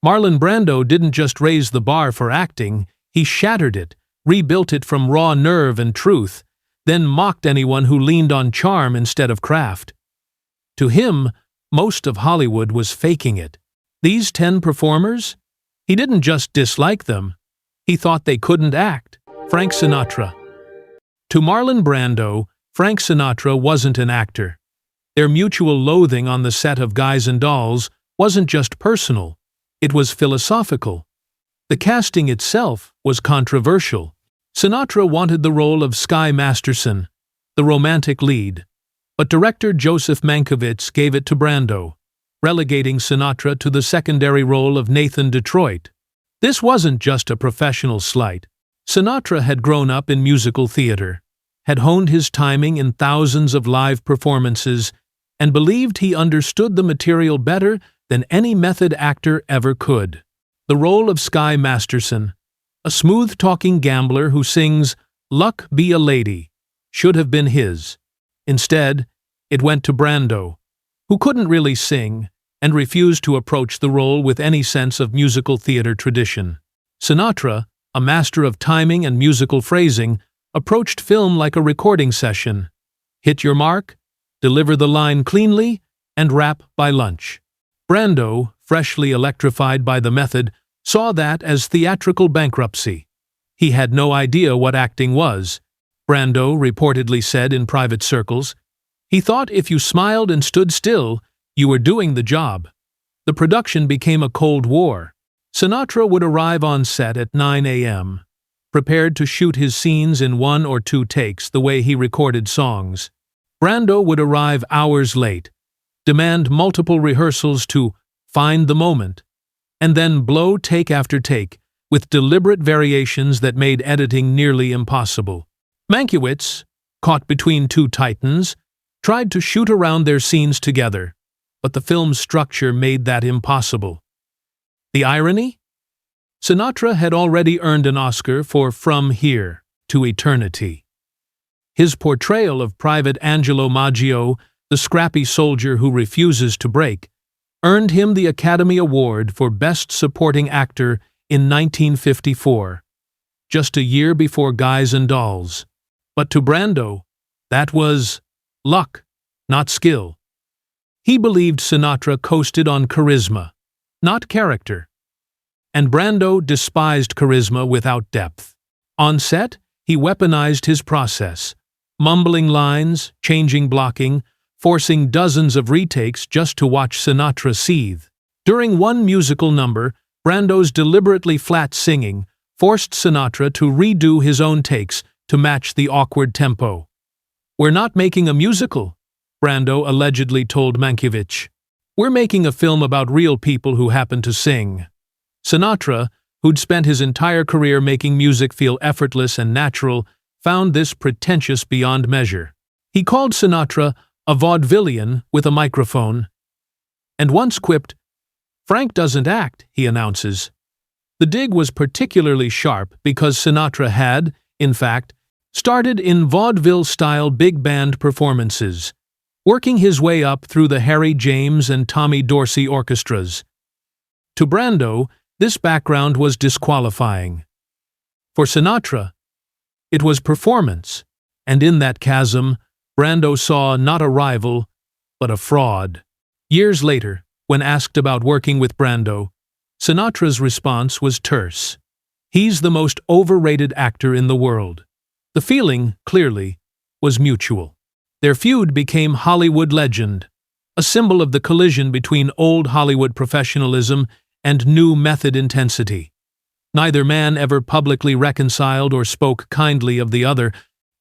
Marlon Brando didn't just raise the bar for acting, he shattered it, rebuilt it from raw nerve and truth, then mocked anyone who leaned on charm instead of craft. To him, most of Hollywood was faking it. These 10 performers? He didn't just dislike them, he thought they couldn't act. Frank Sinatra. To Marlon Brando, Frank Sinatra wasn't an actor. Their mutual loathing on the set of Guys and Dolls wasn't just personal, it was philosophical. The casting itself was controversial. Sinatra wanted the role of Sky Masterson, the romantic lead, but director Joseph Mankiewicz gave it to Brando, relegating Sinatra to the secondary role of Nathan Detroit. This wasn't just a professional slight. Sinatra had grown up in musical theater, had honed his timing in thousands of live performances, and believed he understood the material better than any method actor ever could. The role of Sky Masterson, a smooth-talking gambler who sings "Luck Be a Lady," should have been his. Instead, it went to Brando, who couldn't really sing and refused to approach the role with any sense of musical theater tradition. Sinatra, a master of timing and musical phrasing, approached film like a recording session. Hit your mark, deliver the line cleanly, and wrap by lunch. Brando, freshly electrified by the method, saw that as theatrical bankruptcy. He had no idea what acting was, Brando reportedly said in private circles. He thought if you smiled and stood still, you were doing the job. The production became a Cold War. Sinatra would arrive on set at 9 a.m., prepared to shoot his scenes in 1 or 2 takes the way he recorded songs. Brando would arrive hours late, demand multiple rehearsals to find the moment, and then blow take after take with deliberate variations that made editing nearly impossible. Mankiewicz, caught between 2 titans, tried to shoot around their scenes together, but the film's structure made that impossible. The irony? Sinatra had already earned an Oscar for From Here to Eternity. His portrayal of Private Angelo Maggio, the scrappy soldier who refuses to break, earned him the Academy Award for Best Supporting Actor in 1954, just a year before Guys and Dolls. But to Brando, that was luck, not skill. He believed Sinatra coasted on charisma, not character. And Brando despised charisma without depth. On set, he weaponized his process, mumbling lines, changing blocking, forcing dozens of retakes just to watch Sinatra seethe. During one musical number, Brando's deliberately flat singing forced Sinatra to redo his own takes to match the awkward tempo. "We're not making a musical," Brando allegedly told Mankiewicz. "We're making a film about real people who happen to sing." Sinatra, who'd spent his entire career making music feel effortless and natural, found this pretentious beyond measure. He called Sinatra a vaudevillian with a microphone, and once quipped, "Frank doesn't act," he announces. The dig was particularly sharp because Sinatra had, in fact, started in vaudeville-style big band performances, working his way up through the Harry James and Tommy Dorsey orchestras. To Brando, this background was disqualifying. For Sinatra, it was performance, and in that chasm, Brando saw not a rival, but a fraud. Years later, when asked about working with Brando, Sinatra's response was terse. "He's the most overrated actor in the world." The feeling, clearly, was mutual. Their feud became Hollywood legend, a symbol of the collision between old Hollywood professionalism and new method intensity. Neither man ever publicly reconciled or spoke kindly of the other.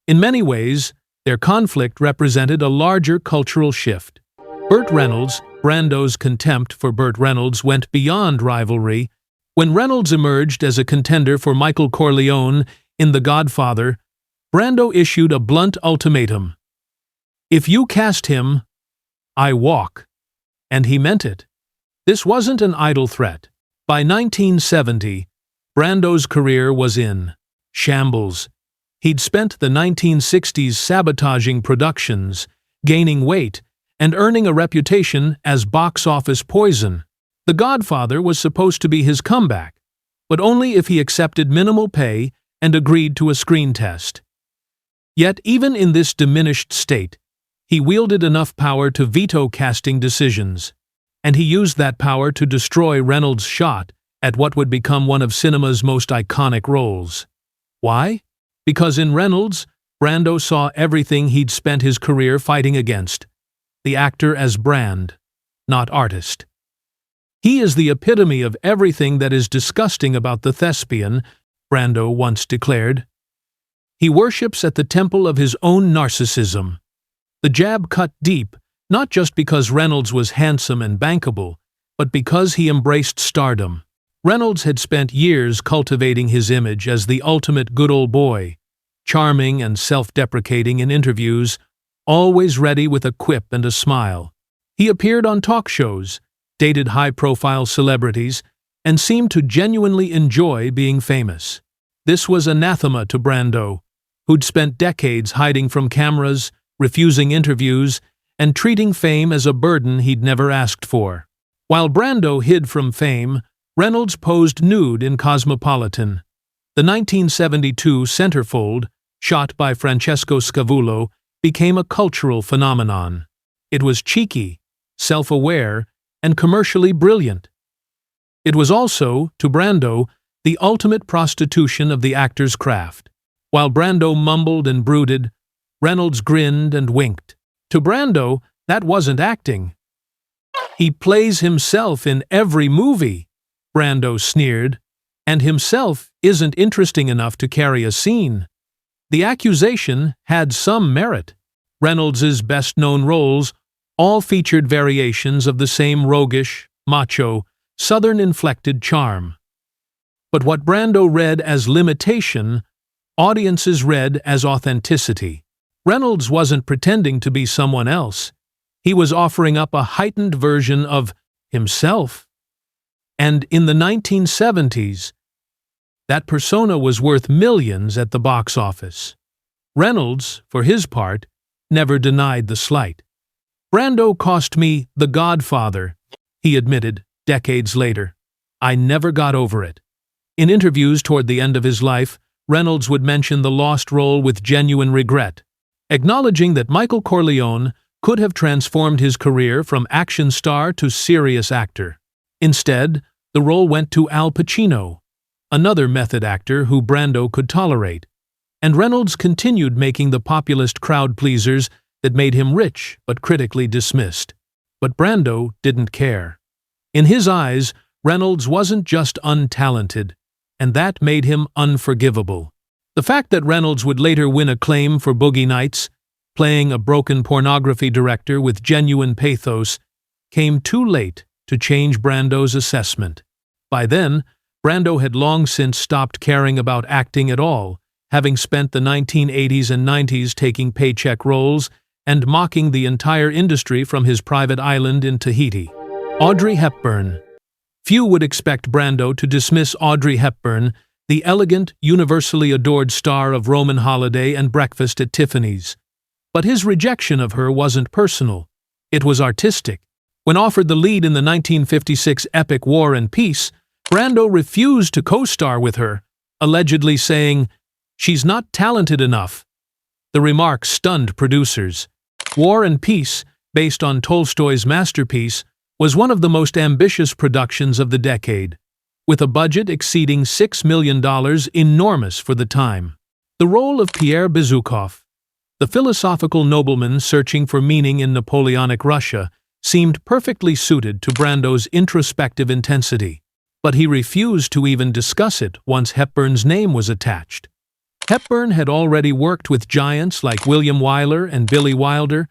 In many ways, their conflict represented a larger cultural shift. Burt Reynolds, Brando's contempt for Burt Reynolds went beyond rivalry. When Reynolds emerged as a contender for Michael Corleone in The Godfather, Brando issued a blunt ultimatum. "If you cast him, I walk." And he meant it. This wasn't an idle threat. By 1970, Brando's career was in shambles. He'd spent the 1960s sabotaging productions, gaining weight, and earning a reputation as box office poison. The Godfather was supposed to be his comeback, but only if he accepted minimal pay and agreed to a screen test. Yet even in this diminished state, he wielded enough power to veto casting decisions, and he used that power to destroy Reynolds' shot at what would become one of cinema's most iconic roles. Why? Because in Reynolds, Brando saw everything he'd spent his career fighting against: the actor as brand, not artist. He is the epitome of everything that is disgusting about the thespian, Brando once declared. He worships at the temple of his own narcissism. The jab cut deep, not just because Reynolds was handsome and bankable, but because he embraced stardom. Reynolds had spent years cultivating his image as the ultimate good old boy, charming and self-deprecating in interviews, always ready with a quip and a smile. He appeared on talk shows, dated high-profile celebrities, and seemed to genuinely enjoy being famous. This was anathema to Brando, who'd spent decades hiding from cameras, refusing interviews, and treating fame as a burden he'd never asked for. While Brando hid from fame, Reynolds posed nude in Cosmopolitan. The 1972 centerfold, shot by Francesco Scavullo, became a cultural phenomenon. It was cheeky, self-aware, and commercially brilliant. It was also, to Brando, the ultimate prostitution of the actor's craft. While Brando mumbled and brooded, Reynolds grinned and winked. To Brando, that wasn't acting. "He plays himself in every movie," Brando sneered, "and himself isn't interesting enough to carry a scene." The accusation had some merit. Reynolds's best-known roles all featured variations of the same roguish, macho, Southern-inflected charm. But what Brando read as limitation, audiences read as authenticity. Reynolds wasn't pretending to be someone else. He was offering up a heightened version of himself. And in the 1970s, that persona was worth millions at the box office. Reynolds, for his part, never denied the slight. "Brando cost me The Godfather," he admitted decades later. "I never got over it." In interviews toward the end of his life, Reynolds would mention the lost role with genuine regret, acknowledging that Michael Corleone could have transformed his career from action star to serious actor. Instead, the role went to Al Pacino, another method actor who Brando could tolerate, and Reynolds continued making the populist crowd-pleasers that made him rich but critically dismissed. But Brando didn't care. In his eyes, Reynolds wasn't just untalented, and that made him unforgivable. The fact that Reynolds would later win acclaim for Boogie Nights, playing a broken pornography director with genuine pathos, came too late to change Brando's assessment. By then, Brando had long since stopped caring about acting at all, having spent the 1980s and 90s taking paycheck roles and mocking the entire industry from his private island in Tahiti. Audrey Hepburn. Few would expect Brando to dismiss Audrey Hepburn, the elegant, universally adored star of Roman Holiday and Breakfast at Tiffany's. But his rejection of her wasn't personal. It was artistic. When offered the lead in the 1956 epic War and Peace, Brando refused to co-star with her, allegedly saying, "She's not talented enough." The remark stunned producers. War and Peace, based on Tolstoy's masterpiece, was one of the most ambitious productions of the decade, with a budget exceeding $6 million, enormous for the time. The role of Pierre Bezukhov, the philosophical nobleman searching for meaning in Napoleonic Russia, seemed perfectly suited to Brando's introspective intensity, but he refused to even discuss it once Hepburn's name was attached. Hepburn had already worked with giants like William Wyler and Billy Wilder,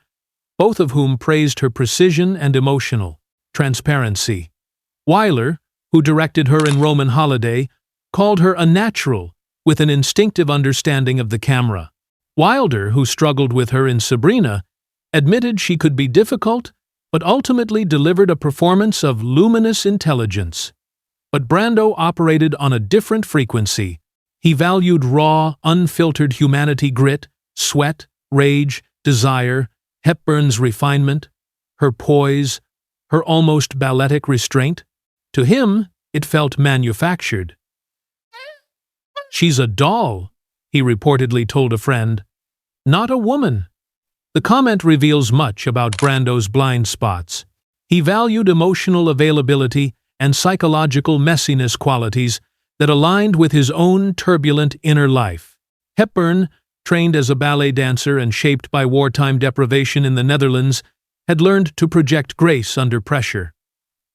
both of whom praised her precision and emotional transparency. Wyler, who directed her in Roman Holiday, called her a natural, with an instinctive understanding of the camera. Wilder, who struggled with her in Sabrina, admitted she could be difficult, but ultimately delivered a performance of luminous intelligence. But Brando operated on a different frequency. He valued raw, unfiltered humanity, grit, sweat, rage, desire, Hepburn's refinement, her poise, her almost balletic restraint. To him, it felt manufactured. "She's a doll," he reportedly told a friend. "Not a woman." The comment reveals much about Brando's blind spots. He valued emotional availability and psychological messiness qualities that aligned with his own turbulent inner life. Hepburn, trained as a ballet dancer and shaped by wartime deprivation in the Netherlands, had learned to project grace under pressure.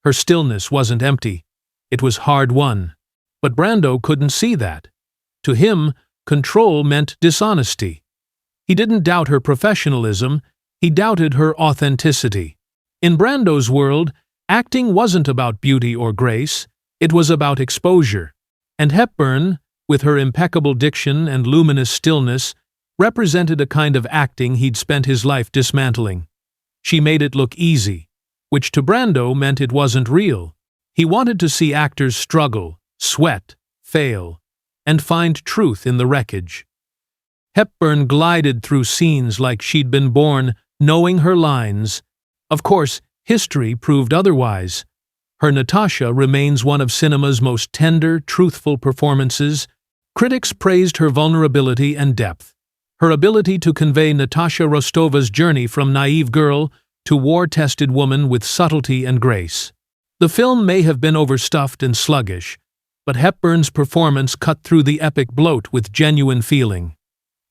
Her stillness wasn't empty. It was hard-won. But Brando couldn't see that. To him, control meant dishonesty. He didn't doubt her professionalism, he doubted her authenticity. In Brando's world, acting wasn't about beauty or grace, it was about exposure. And Hepburn, with her impeccable diction and luminous stillness, represented a kind of acting he'd spent his life dismantling. She made it look easy, which to Brando meant it wasn't real. He wanted to see actors struggle, sweat, fail, and find truth in the wreckage. Hepburn glided through scenes like she'd been born, knowing her lines. Of course, history proved otherwise. Her Natasha remains one of cinema's most tender, truthful performances. Critics praised her vulnerability and depth. Her ability to convey Natasha Rostova's journey from naive girl to war-tested woman with subtlety and grace. The film may have been overstuffed and sluggish, but Hepburn's performance cut through the epic bloat with genuine feeling.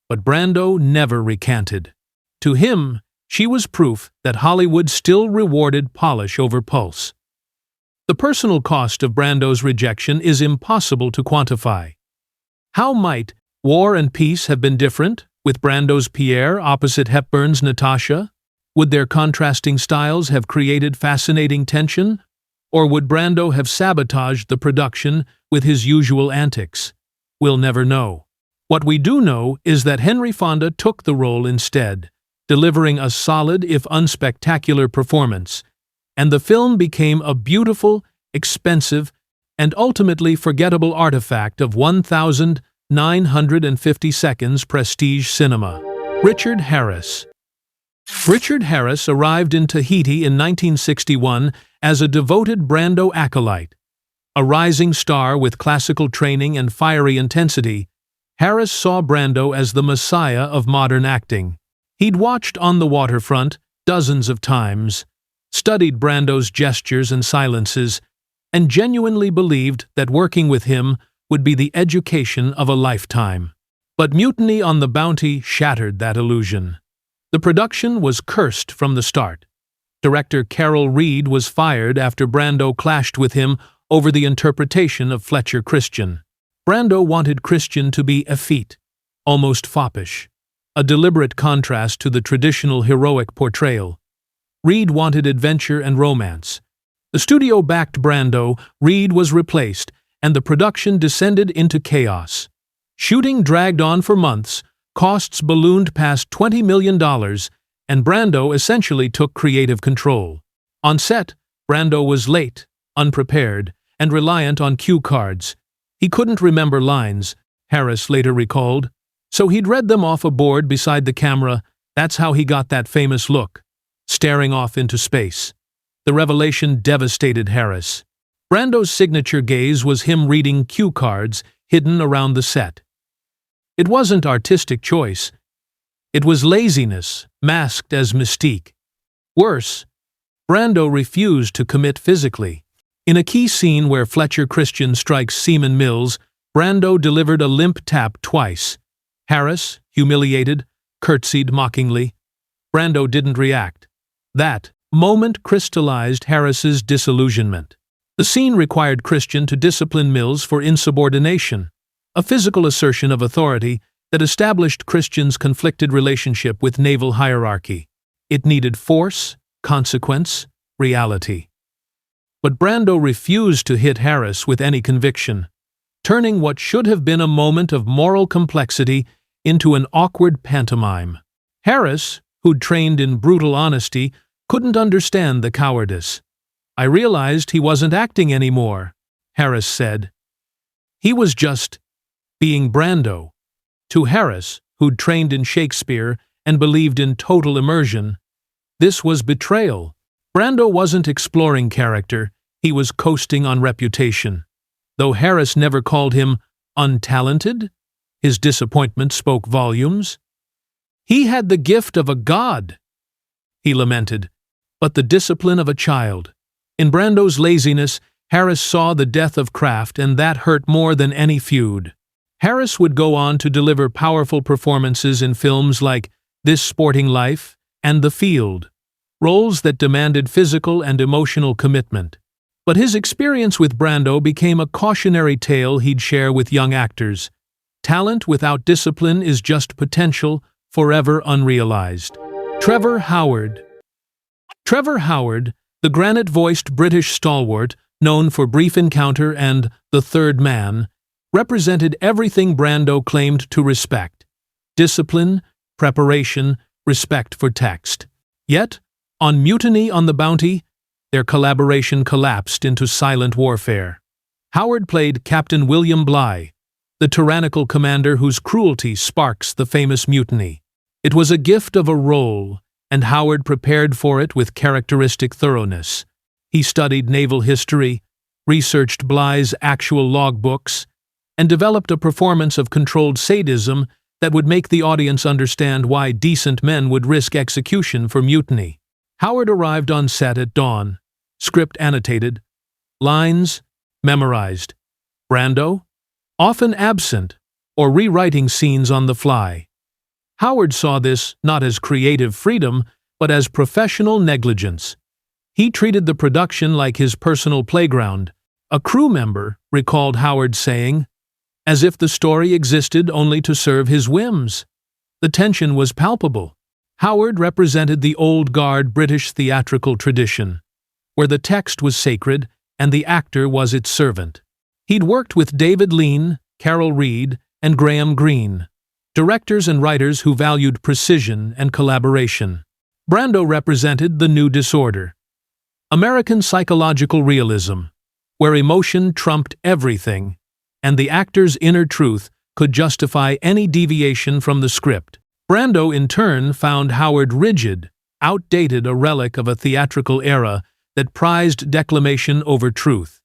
But Brando never recanted. To him, she was proof that Hollywood still rewarded polish over pulse. The personal cost of Brando's rejection is impossible to quantify. How might War and Peace have been different, with Brando's Pierre opposite Hepburn's Natasha? Would their contrasting styles have created fascinating tension? Or would Brando have sabotaged the production with his usual antics? We'll never know. What we do know is that Henry Fonda took the role instead, delivering a solid if unspectacular performance, and the film became a beautiful, expensive, and ultimately forgettable artifact of 1,950 seconds prestige cinema. Richard Harris. Richard Harris arrived in Tahiti in 1961 as a devoted Brando acolyte. A rising star with classical training and fiery intensity, Harris saw Brando as the messiah of modern acting. He'd watched On the Waterfront dozens of times, studied Brando's gestures and silences, and genuinely believed that working with him would be the education of a lifetime. But Mutiny on the Bounty shattered that illusion. The production was cursed from the start. Director Carol Reed was fired after Brando clashed with him over the interpretation of Fletcher Christian. Brando wanted Christian to be effete, almost foppish, a deliberate contrast to the traditional heroic portrayal. Reed wanted adventure and romance. The studio backed Brando, Reed was replaced, and the production descended into chaos. Shooting dragged on for months, costs ballooned past $20 million, and Brando essentially took creative control. On set, Brando was late, unprepared, and reliant on cue cards. He couldn't remember lines, Harris later recalled, so he'd read them off a board beside the camera. That's how he got that famous look, staring off into space. The revelation devastated Harris. Brando's signature gaze was him reading cue cards hidden around the set. It wasn't artistic choice. It was laziness, masked as mystique. Worse, Brando refused to commit physically. In a key scene where Fletcher Christian strikes Seaman Mills, Brando delivered a limp tap twice. Harris, humiliated, curtsied mockingly. Brando didn't react. That moment crystallized Harris's disillusionment. The scene required Christian to discipline Mills for insubordination, a physical assertion of authority that established Christian's conflicted relationship with naval hierarchy. It needed force, consequence, reality. But Brando refused to hit Harris with any conviction, turning what should have been a moment of moral complexity into an awkward pantomime. Harris, who'd trained in brutal honesty, couldn't understand the cowardice. "I realized he wasn't acting anymore," Harris said. He was just being Brando. To Harris, who'd trained in Shakespeare and believed in total immersion, this was betrayal. Brando wasn't exploring character, He was coasting on reputation. Though Harris never called him untalented, his disappointment spoke volumes. "He had the gift of a god," he lamented, "but the discipline of a child." In Brando's laziness, Harris saw the death of craft, and that hurt more than any feud. Harris would go on to deliver powerful performances in films like This Sporting Life and The Field, roles that demanded physical and emotional commitment. But his experience with Brando became a cautionary tale he'd share with young actors. Talent without discipline is just potential, forever unrealized. Trevor Howard. Trevor Howard, the granite-voiced British stalwart, known for Brief Encounter and The Third Man, represented everything Brando claimed to respect: discipline, preparation, respect for text. Yet, on Mutiny on the Bounty, their collaboration collapsed into silent warfare. Howard played Captain William Bligh, the tyrannical commander whose cruelty sparks the famous mutiny. It was a gift of a role, and Howard prepared for it with characteristic thoroughness. He studied naval history, researched Bligh's actual logbooks, and developed a performance of controlled sadism that would make the audience understand why decent men would risk execution for mutiny. Howard arrived on set at dawn, script annotated, lines memorized. Brando, often absent or rewriting scenes on the fly. Howard saw this not as creative freedom, but as professional negligence. He treated the production like his personal playground. A crew member recalled Howard saying, as if the story existed only to serve his whims. The tension was palpable. Howard represented the old-guard British theatrical tradition, where the text was sacred and the actor was its servant. He'd worked with David Lean, Carol Reed, and Graham Greene, directors and writers who valued precision and collaboration. Brando represented the new disorder: American psychological realism, where emotion trumped everything, and the actor's inner truth could justify any deviation from the script. Brando, in turn, found Howard rigid, outdated, a relic of a theatrical era that prized declamation over truth.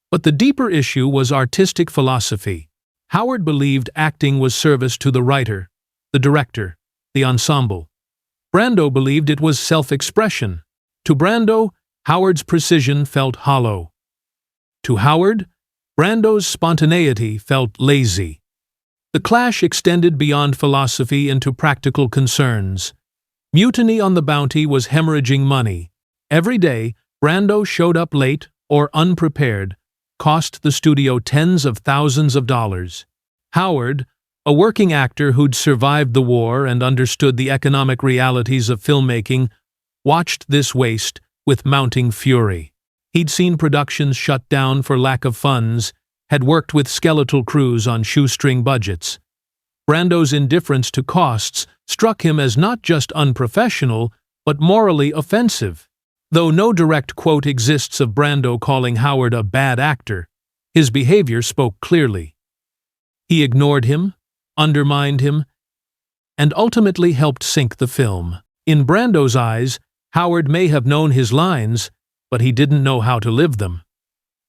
But the deeper issue was artistic philosophy. Howard believed acting was service to the writer, the director, the ensemble. Brando believed it was self-expression. To Brando, Howard's precision felt hollow. To Howard, Brando's spontaneity felt lazy. The clash extended beyond philosophy into practical concerns. Mutiny on the Bounty was hemorrhaging money. Every day, Brando showed up late or unprepared, cost the studio tens of thousands of dollars. Howard, a working actor who'd survived the war and understood the economic realities of filmmaking, watched this waste with mounting fury. He'd seen productions shut down for lack of funds, had worked with skeletal crews on shoestring budgets. Brando's indifference to costs struck him as not just unprofessional, but morally offensive. Though no direct quote exists of Brando calling Howard a bad actor, his behavior spoke clearly. He ignored him, undermined him, and ultimately helped sink the film. In Brando's eyes, Howard may have known his lines, but he didn't know how to live them.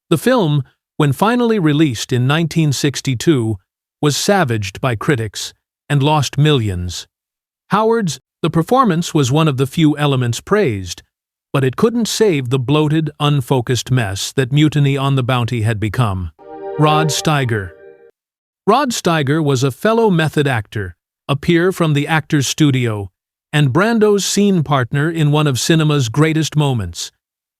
The film, when finally released in 1962, was savaged by critics and lost millions. Howard's The performance was one of the few elements praised, but it couldn't save the bloated, unfocused mess that Mutiny on the Bounty had become. Rod Steiger. Rod Steiger was a fellow method actor, a peer from the Actors Studio, and Brando's scene partner in one of cinema's greatest moments,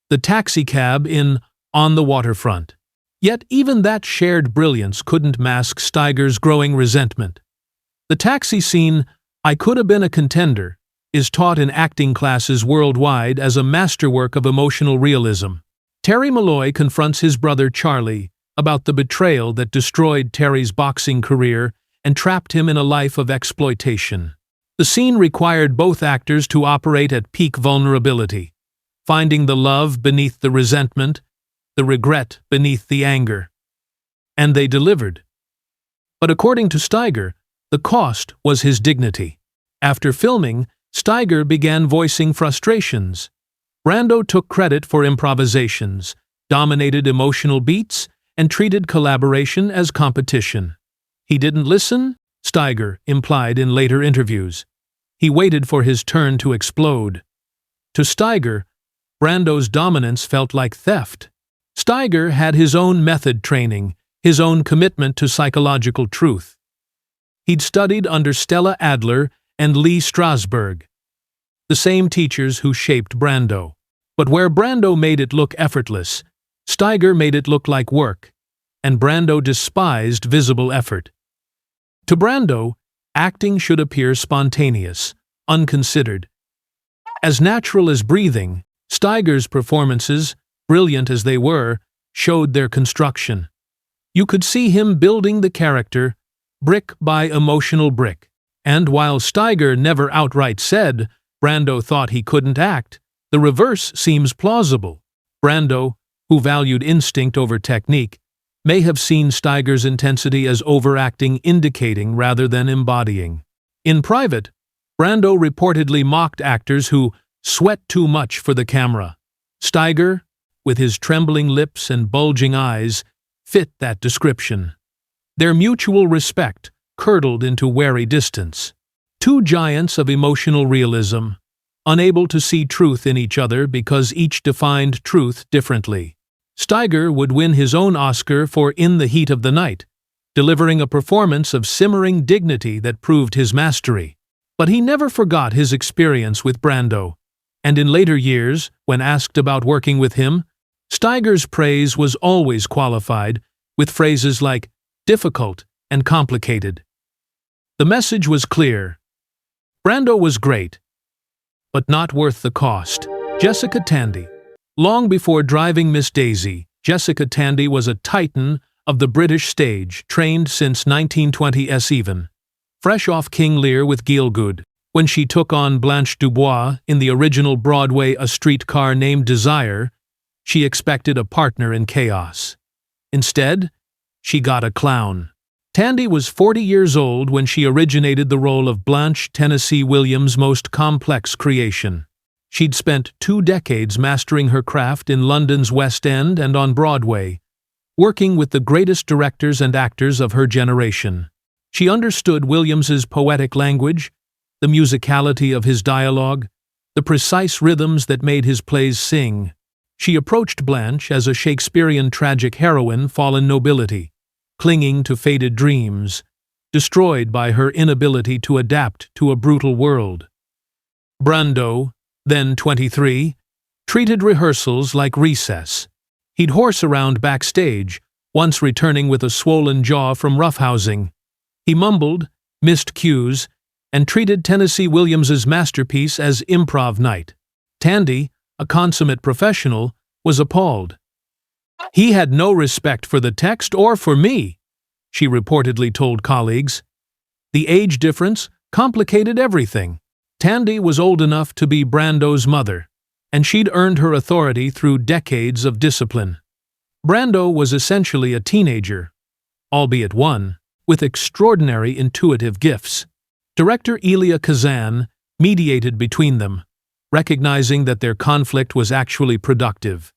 the taxicab in On the Waterfront. Yet even that shared brilliance couldn't mask Steiger's growing resentment. The taxi scene, "I Could Have Been a Contender," is taught in acting classes worldwide as a masterwork of emotional realism. Terry Malloy confronts his brother Charlie about the betrayal that destroyed Terry's boxing career and trapped him in a life of exploitation. The scene required both actors to operate at peak vulnerability, finding the love beneath the resentment, the regret beneath the anger. And they delivered. But according to Steiger, the cost was his dignity. After filming, Steiger began voicing frustrations. Brando took credit for improvisations, dominated emotional beats, and treated collaboration as competition. He didn't listen, Steiger implied in later interviews. He waited for his turn to explode. To Steiger, Brando's dominance felt like theft. Steiger had his own method training, his own commitment to psychological truth. He'd studied under Stella Adler and Lee Strasberg, the same teachers who shaped Brando. But where Brando made it look effortless, Steiger made it look like work, and Brando despised visible effort. To Brando, acting should appear spontaneous, unconsidered. As natural as breathing, Steiger's performances, brilliant as they were, showed their construction. You could see him building the character, brick by emotional brick. And while Steiger never outright said Brando thought he couldn't act, the reverse seems plausible. Brando, who valued instinct over technique, may have seen Steiger's intensity as overacting, indicating rather than embodying. In private, Brando reportedly mocked actors who sweat too much for the camera. Steiger, with his trembling lips and bulging eyes, fit that description. Their mutual respect curdled into wary distance. Two giants of emotional realism, unable to see truth in each other because each defined truth differently. Steiger would win his own Oscar for In the Heat of the Night, delivering a performance of simmering dignity that proved his mastery. But he never forgot his experience with Brando, and in later years, when asked about working with him, Steiger's praise was always qualified with phrases like difficult and complicated. The message was clear. Brando was great, but not worth the cost. Jessica Tandy. Long before Driving Miss Daisy, Jessica Tandy was a titan of the British stage, trained since 1920s even. Fresh off King Lear with Gielgud, when she took on Blanche Dubois in the original Broadway A Streetcar Named Desire, she expected a partner in chaos. Instead, she got a clown. Tandy was 40 years old when she originated the role of Blanche Tennessee Williams' most complex creation. She'd spent 2 decades mastering her craft in London's West End and on Broadway, working with the greatest directors and actors of her generation. She understood Williams's poetic language, the musicality of his dialogue, the precise rhythms that made his plays sing. She approached Blanche as a Shakespearean tragic heroine fallen nobility, clinging to faded dreams, destroyed by her inability to adapt to a brutal world. Brando, then 23, treated rehearsals like recess. He'd horse around backstage, once returning with a swollen jaw from roughhousing. He mumbled, missed cues, and treated Tennessee Williams's masterpiece as improv night. Tandy, a consummate professional, was appalled. "He had no respect for the text or for me," she reportedly told colleagues. The age difference complicated everything. Tandy was old enough to be Brando's mother, and she'd earned her authority through decades of discipline. Brando was essentially a teenager, albeit one, with extraordinary intuitive gifts. Director Elia Kazan mediated between them, recognizing that their conflict was actually productive.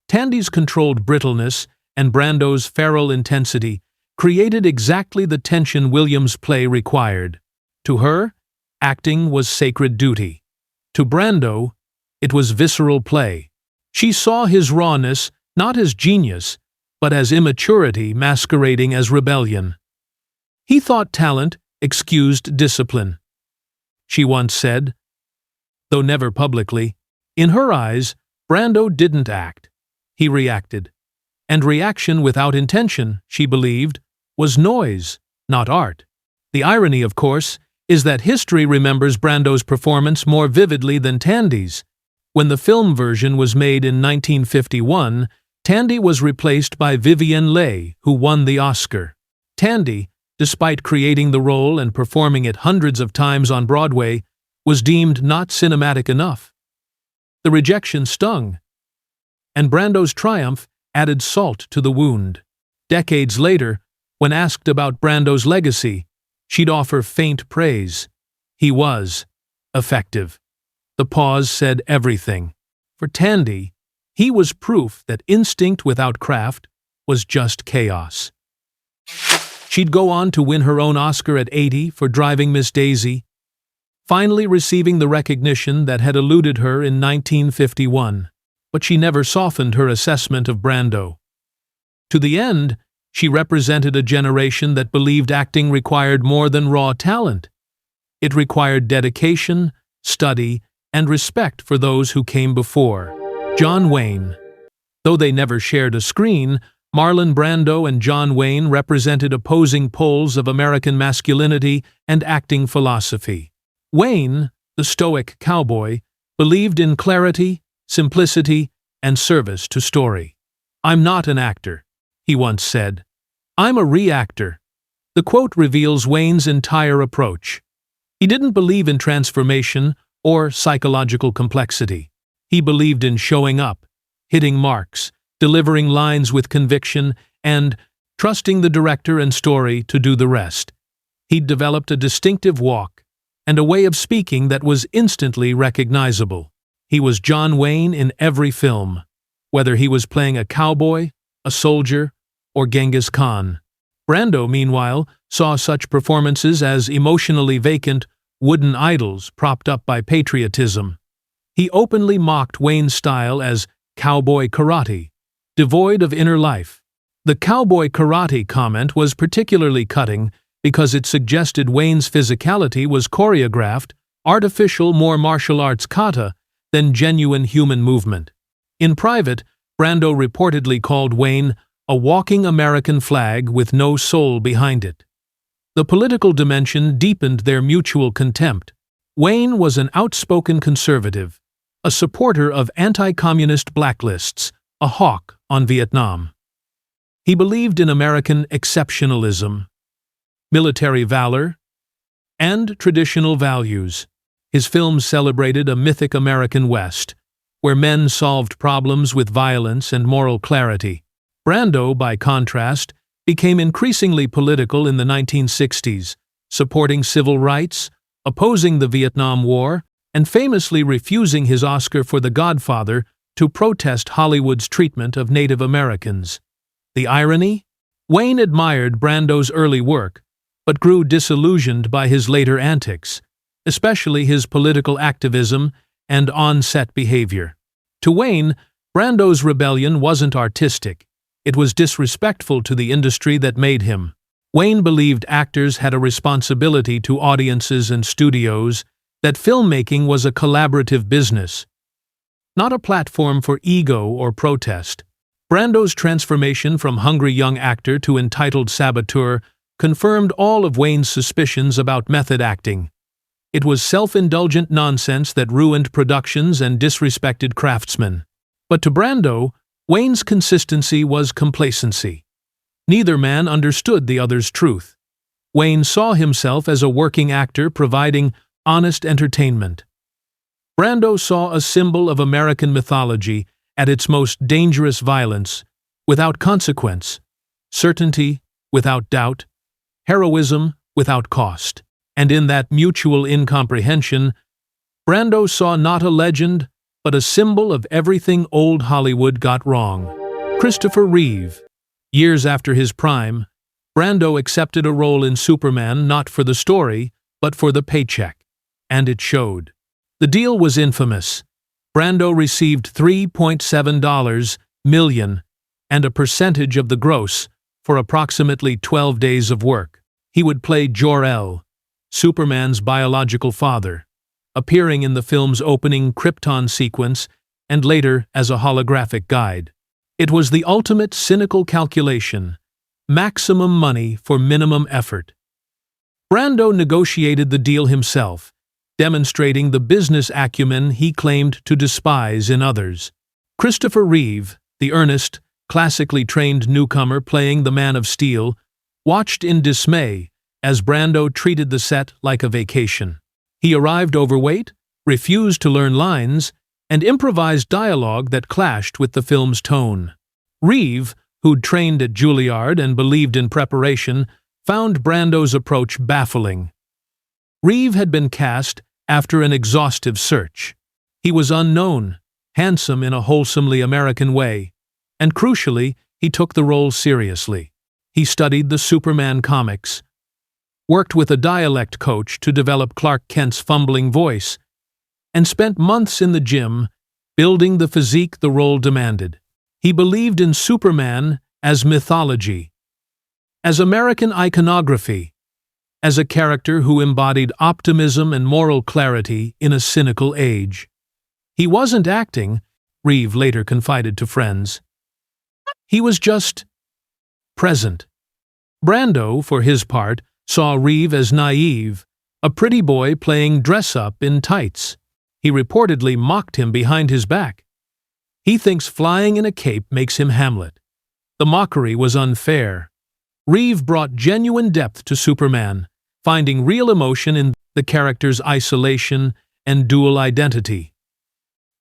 Tandy's controlled brittleness and Brando's feral intensity created exactly the tension Williams' play required. To her, acting was sacred duty. To Brando, it was visceral play. She saw his rawness not as genius, but as immaturity masquerading as rebellion. He thought talent excused discipline. She once said, though never publicly, in her eyes, Brando didn't act. He reacted. And reaction without intention, she believed, was noise, not art. The irony, of course, is that history remembers Brando's performance more vividly than Tandy's. When the film version was made in 1951, Tandy was replaced by Vivien Leigh, who won the Oscar. Tandy, despite creating the role and performing it hundreds of times on Broadway, was deemed not cinematic enough. The rejection stung, and Brando's triumph added salt to the wound. Decades later, when asked about Brando's legacy, she'd offer faint praise. He was effective. The pause said everything. For Tandy, He was proof that instinct without craft was just chaos. She'd go on to win her own Oscar at 80 for Driving Miss Daisy, finally receiving the recognition that had eluded her in 1951, but she never softened her assessment of Brando. To the end, she represented a generation that believed acting required more than raw talent. It required dedication, study, and respect for those who came before. John Wayne. Though they never shared a screen, Marlon Brando and John Wayne represented opposing poles of American masculinity and acting philosophy. Wayne, the stoic cowboy, believed in clarity, simplicity, and service to story. "I'm not an actor," he once said. "I'm a reactor." The quote reveals Wayne's entire approach. He didn't believe in transformation or psychological complexity. He believed in showing up, hitting marks, delivering lines with conviction, and trusting the director and story to do the rest. He'd developed a distinctive walk and a way of speaking that was instantly recognizable. He was John Wayne in every film, whether he was playing a cowboy, a soldier, or Genghis Khan. Brando, meanwhile, saw such performances as emotionally vacant, wooden idols propped up by patriotism. He openly mocked Wayne's style as cowboy karate, devoid of inner life. The cowboy karate comment was particularly cutting because it suggested Wayne's physicality was choreographed, artificial, more martial arts kata than genuine human movement. In private, Brando reportedly called Wayne a walking American flag with no soul behind it. The political dimension deepened their mutual contempt. Wayne was an outspoken conservative, a supporter of anti-communist blacklists, a hawk on Vietnam. He believed in American exceptionalism, military valor, and traditional values. His films celebrated a mythic American West, where men solved problems with violence and moral clarity. Brando, by contrast, became increasingly political in the 1960s, supporting civil rights, opposing the Vietnam War, and famously refusing his Oscar for The Godfather to protest Hollywood's treatment of Native Americans. The irony? Wayne admired Brando's early work, but grew disillusioned by his later antics, especially his political activism and on-set behavior. To Wayne, Brando's rebellion wasn't artistic. It was disrespectful to the industry that made him. Wayne believed actors had a responsibility to audiences and studios, that filmmaking was a collaborative business, not a platform for ego or protest. Brando's transformation from hungry young actor to entitled saboteur confirmed all of Wayne's suspicions about method acting. It was self-indulgent nonsense that ruined productions and disrespected craftsmen. But to Brando, Wayne's consistency was complacency. Neither man understood the other's truth. Wayne saw himself as a working actor providing honest entertainment. Brando saw a symbol of American mythology at its most dangerous: violence without consequence, certainty without doubt, heroism without cost. And in that mutual incomprehension, Brando saw not a legend, but a symbol of everything old Hollywood got wrong. Christopher Reeve. Years after his prime, Brando accepted a role in Superman not for the story, but for the paycheck. And it showed. The deal was infamous. Brando received $3.7 million and a percentage of the gross for approximately 12 days of work. He would play Jor-El, Superman's biological father, appearing in the film's opening Krypton sequence and later as a holographic guide. It was the ultimate cynical calculation: maximum money for minimum effort. Brando negotiated the deal himself, demonstrating the business acumen he claimed to despise in others. Christopher Reeve, the earnest, classically trained newcomer playing the Man of Steel, watched in dismay as Brando treated the set like a vacation. He arrived overweight, refused to learn lines, and improvised dialogue that clashed with the film's tone. Reeve, who'd trained at Juilliard and believed in preparation, found Brando's approach baffling. Reeve had been cast after an exhaustive search. He was unknown, handsome in a wholesomely American way, and crucially, he took the role seriously. He studied the Superman comics, worked with a dialect coach to develop Clark Kent's fumbling voice, and spent months in the gym building the physique the role demanded. He believed in Superman as mythology, as American iconography, as a character who embodied optimism and moral clarity in a cynical age. He wasn't acting, Reeve later confided to friends. He was just present. Brando, for his part, saw Reeve as naive, a pretty boy playing dress-up in tights. He reportedly mocked him behind his back. He thinks flying in a cape makes him Hamlet. The mockery was unfair. Reeve brought genuine depth to Superman, finding real emotion in the character's isolation and dual identity.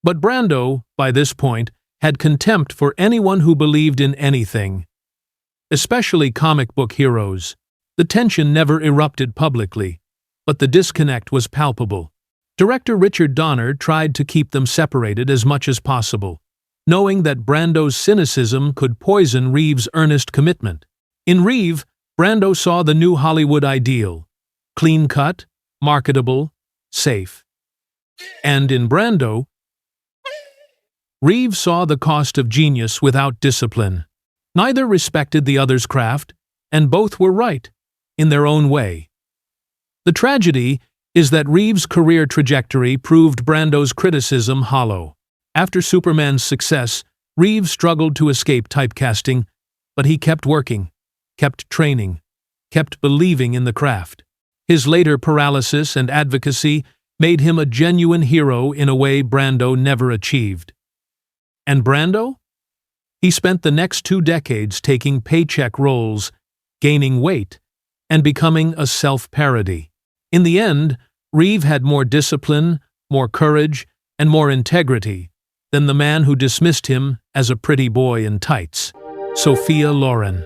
But Brando, by this point, had contempt for anyone who believed in anything, especially comic book heroes. The tension never erupted publicly, but the disconnect was palpable. Director Richard Donner tried to keep them separated as much as possible, knowing that Brando's cynicism could poison Reeve's earnest commitment. In Reeve, Brando saw the new Hollywood ideal: clean-cut, marketable, safe. And in Brando, Reeve saw the cost of genius without discipline. Neither respected the other's craft, and both were right, in their own way. The tragedy is that Reeve's career trajectory proved Brando's criticism hollow. After Superman's success, Reeve struggled to escape typecasting, but he kept working, kept training, kept believing in the craft. His later paralysis and advocacy made him a genuine hero in a way Brando never achieved. And Brando? He spent the next 2 decades taking paycheck roles, gaining weight, and becoming a self-parody. In the end, Reeve had more discipline, more courage, and more integrity than the man who dismissed him as a pretty boy in tights, Sophia Loren.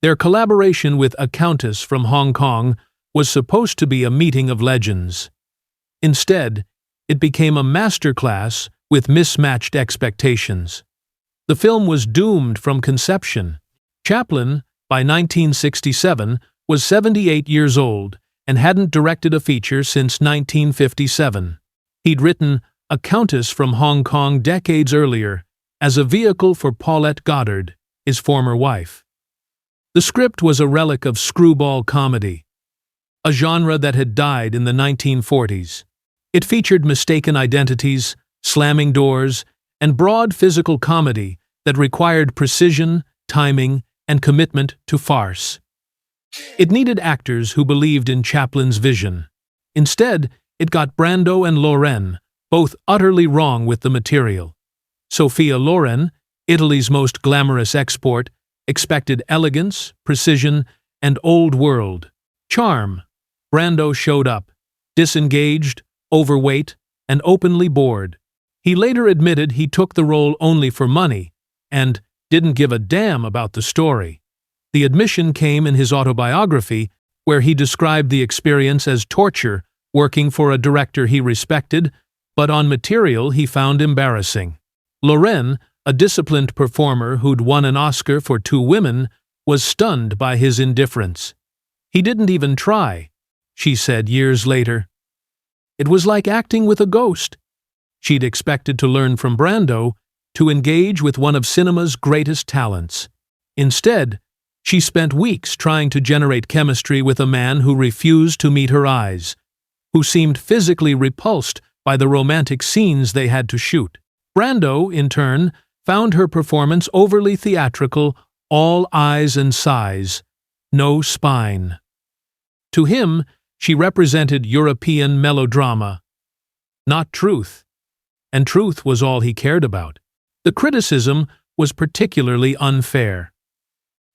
Their collaboration with a countess from Hong Kong was supposed to be a meeting of legends. Instead, it became a masterclass with mismatched expectations. The film was doomed from conception. Chaplin, by 1967, was 78 years old and hadn't directed a feature since 1957. He'd written A Countess from Hong Kong decades earlier as a vehicle for Paulette Goddard, his former wife. The script was a relic of screwball comedy, a genre that had died in the 1940s. It featured mistaken identities, slamming doors, and broad physical comedy that required precision, timing, and commitment to farce. It needed actors who believed in Chaplin's vision. Instead, it got Brando and Loren, both utterly wrong with the material. Sophia Loren, Italy's most glamorous export, expected elegance, precision, and old world charm. Brando showed up, disengaged, overweight, and openly bored. He later admitted he took the role only for money and didn't give a damn about the story. The admission came in his autobiography, where he described the experience as torture working for a director he respected, but on material he found embarrassing. Loren, a disciplined performer who'd won an Oscar for Two Women, was stunned by his indifference. He didn't even try, she said years later. It was like acting with a ghost. She'd expected to learn from Brando, to engage with one of cinema's greatest talents. Instead, she spent weeks trying to generate chemistry with a man who refused to meet her eyes, who seemed physically repulsed by the romantic scenes they had to shoot. Brando, in turn, found her performance overly theatrical, all eyes and sighs, no spine. To him, she represented European melodrama, not truth, and truth was all he cared about. The criticism was particularly unfair.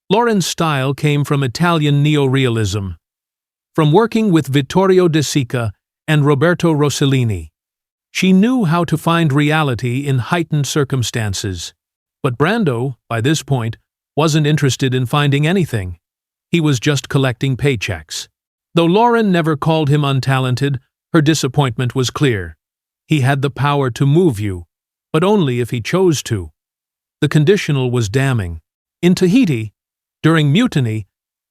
Loren's style came from Italian neorealism, from working with Vittorio De Sica and Roberto Rossellini. She knew how to find reality in heightened circumstances. But Brando, by this point, wasn't interested in finding anything. He was just collecting paychecks. Though Loren never called him untalented, her disappointment was clear. He had the power to move you, but only if he chose to. The conditional was damning. In Tahiti, during Mutiny,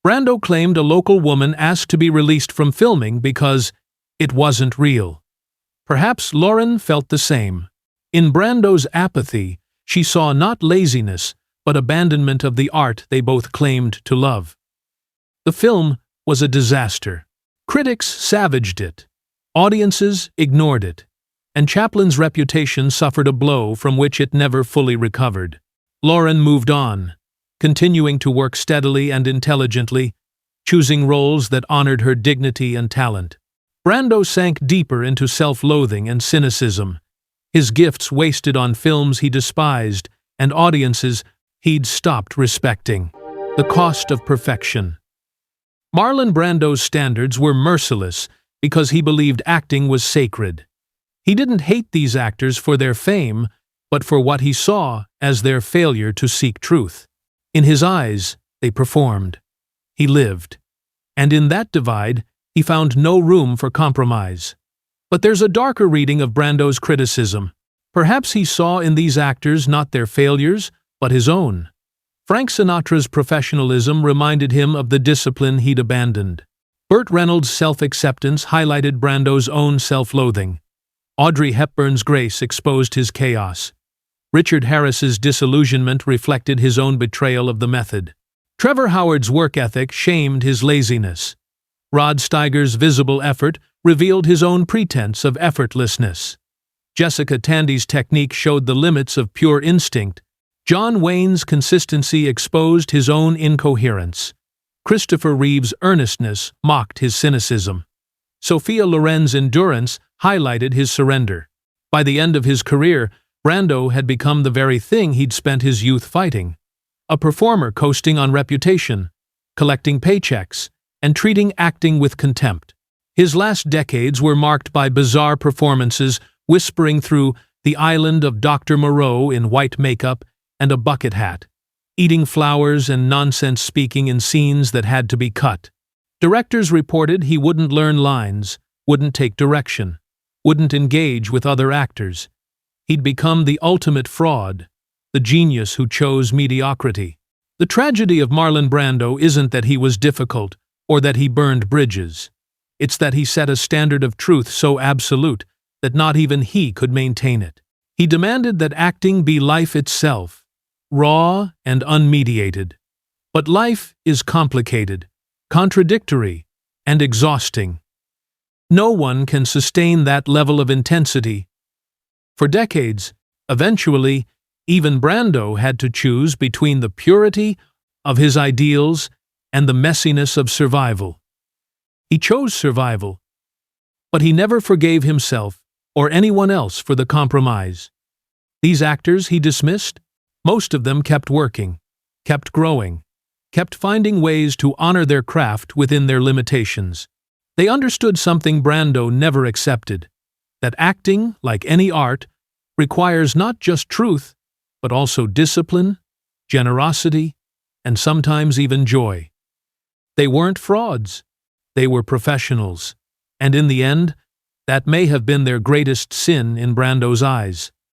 Brando claimed a local woman asked to be released from filming because it wasn't real. Perhaps Loren felt the same. In Brando's apathy, she saw not laziness, but abandonment of the art they both claimed to love. The film was a disaster. Critics savaged it. Audiences ignored it. And Chaplin's reputation suffered a blow from which it never fully recovered. Loren moved on, continuing to work steadily and intelligently, choosing roles that honored her dignity and talent. Brando sank deeper into self-loathing and cynicism, his gifts wasted on films he despised and audiences he'd stopped respecting. The cost of perfection. Marlon Brando's standards were merciless because he believed acting was sacred. He didn't hate these actors for their fame, but for what he saw as their failure to seek truth. In his eyes, they performed. He lived. And in that divide, he found no room for compromise. But there's a darker reading of Brando's criticism. Perhaps he saw in these actors not their failures, but his own. Frank Sinatra's professionalism reminded him of the discipline he'd abandoned. Burt Reynolds' self-acceptance highlighted Brando's own self-loathing. Audrey Hepburn's grace exposed his chaos. Richard Harris's disillusionment reflected his own betrayal of the method. Trevor Howard's work ethic shamed his laziness. Rod Steiger's visible effort revealed his own pretense of effortlessness. Jessica Tandy's technique showed the limits of pure instinct. John Wayne's consistency exposed his own incoherence. Christopher Reeve's earnestness mocked his cynicism. Sophia Loren's endurance highlighted his surrender. By the end of his career, Brando had become the very thing he'd spent his youth fighting. A performer coasting on reputation, collecting paychecks, and treating acting with contempt. His last decades were marked by bizarre performances whispering through the island of Dr. Moreau in white makeup and a bucket hat, eating flowers and nonsense speaking in scenes that had to be cut. Directors reported he wouldn't learn lines, wouldn't take direction, wouldn't engage with other actors. He'd become the ultimate fraud, the genius who chose mediocrity. The tragedy of Marlon Brando isn't that he was difficult or that he burned bridges. It's that he set a standard of truth so absolute that not even he could maintain it. He demanded that acting be life itself, raw and unmediated. But life is complicated, contradictory, and exhausting. No one can sustain that level of intensity. For decades, eventually, even Brando had to choose between the purity of his ideals and the messiness of survival. He chose survival, but he never forgave himself or anyone else for the compromise. These actors he dismissed, most of them kept working, kept growing, kept finding ways to honor their craft within their limitations. They understood something Brando never accepted, that acting, like any art, requires not just truth, but also discipline, generosity, and sometimes even joy. They weren't frauds. They were professionals. And in the end, that may have been their greatest sin in Brando's eyes.